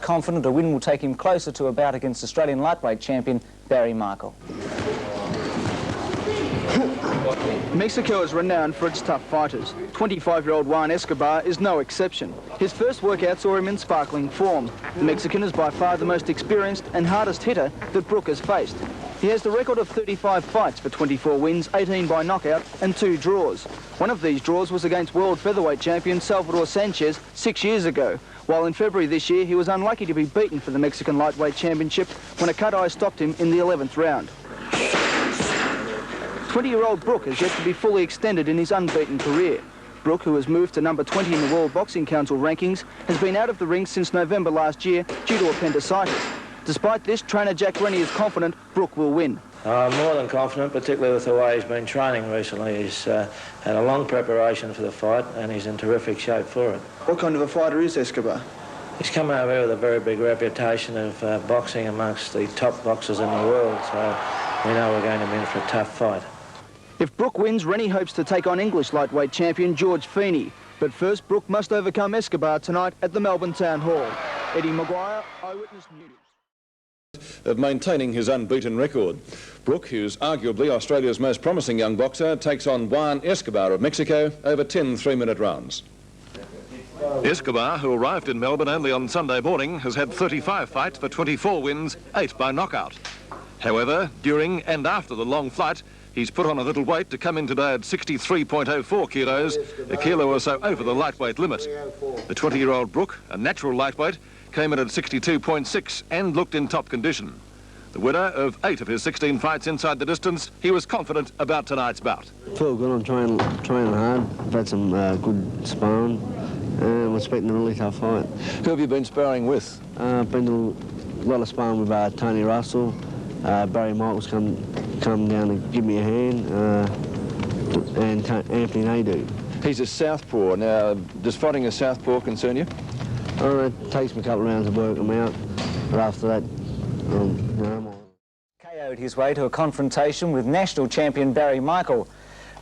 confident a win will take him closer to a bout against Australian lightweight champion Barry Michael. Mexico is renowned for its tough fighters. 25-year-old Juan Escobar is no exception. His first workout saw him in sparkling form. The Mexican is by far the most experienced and hardest hitter that Brooke has faced. He has the record of 35 fights for 24 wins, 18 by knockout and 2 draws. One of these draws was against world featherweight champion Salvador Sanchez 6 years ago, while in February this year he was unlucky to be beaten for the Mexican lightweight championship when a cut-eye stopped him in the 11th round. 20-year-old Brooke has yet to be fully extended in his unbeaten career. Brooke, who has moved to number 20 in the World Boxing Council rankings, has been out of the ring since November last year due to appendicitis. Despite this, trainer Jack Rennie is confident Brooke will win. More than confident, particularly with the way he's been training recently. He's had a long preparation for the fight and he's in terrific shape for it. What kind of a fighter is Escobar? He's come over here with a very big reputation of boxing amongst the top boxers in the world, so we know we're going to be in for a tough fight. If Brooke wins, Rennie hopes to take on English lightweight champion George Feeney. But first, Brooke must overcome Escobar tonight at the Melbourne Town Hall. Eddie Maguire, Eyewitness News. Of maintaining his unbeaten record. Brooke, who's arguably Australia's most promising young boxer, takes on Juan Escobar of Mexico over 10 3-minute rounds. Escobar, who arrived in Melbourne only on Sunday morning, has had 35 fights for 24 wins, 8 by knockout. However, during and after the long flight, he's put on a little weight to come in today at 63.04 kilos, a kilo or so over the lightweight limit. The 20-year-old Brooke, a natural lightweight, came in at 62.6 and looked in top condition. The winner of 8 of his 16 fights inside the distance, he was confident about tonight's bout. Feel good. I'm training hard. I've had some good sparring and I'm expecting a really tough fight. Who have you been sparring with? I've been to a lot of sparring with Tony Russell. Barry Michael's come down to give me a hand, and Anthony Nadeau. He's a southpaw. Now, does fighting a southpaw concern you? It takes me a couple of rounds to work them out, but after that, I'm on. KO'd his way to a confrontation with national champion Barry Michael.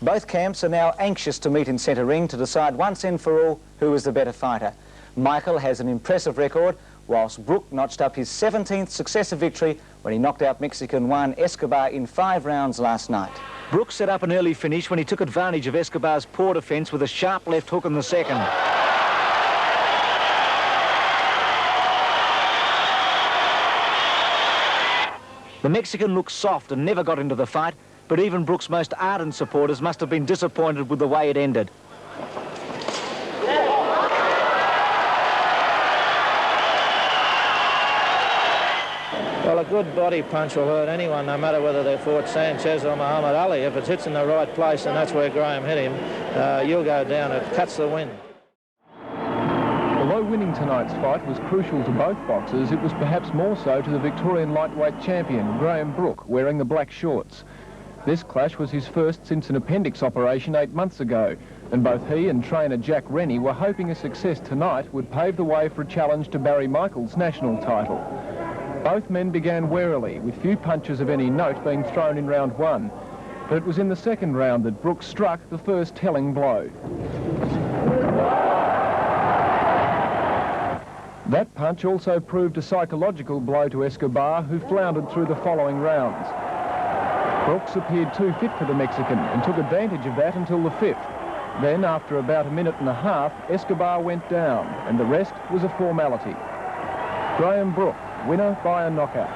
Both camps are now anxious to meet in centre ring to decide once and for all who is the better fighter. Michael has an impressive record, whilst Brooke notched up his 17th successive victory when he knocked out Mexican Juan Escobar in 5 rounds last night. Brooke set up an early finish when he took advantage of Escobar's poor defence with a sharp left hook in the second. The Mexican looked soft and never got into the fight, but even Brooke's most ardent supporters must have been disappointed with the way it ended. Well, a good body punch will hurt anyone, no matter whether they fought Sanchez or Muhammad Ali. If it hits in the right place, and that's where Graeme hit him, you'll go down. It cuts the wind. Although winning tonight's fight was crucial to both boxers, it was perhaps more so to the Victorian lightweight champion, Graeme Brooke, wearing the black shorts. This clash was his first since an appendix operation 8 months ago, and both he and trainer Jack Rennie were hoping a success tonight would pave the way for a challenge to Barry Michael's national title. Both men began warily, with few punches of any note being thrown in round 1, but it was in the second round that Brooke struck the first telling blow. That punch also proved a psychological blow to Escobar, who floundered through the following rounds. Brooks appeared too fit for the Mexican and took advantage of that until the 5th. Then, after about a minute and a half, Escobar went down, and the rest was a formality. Graeme Brooke, winner by a knockout.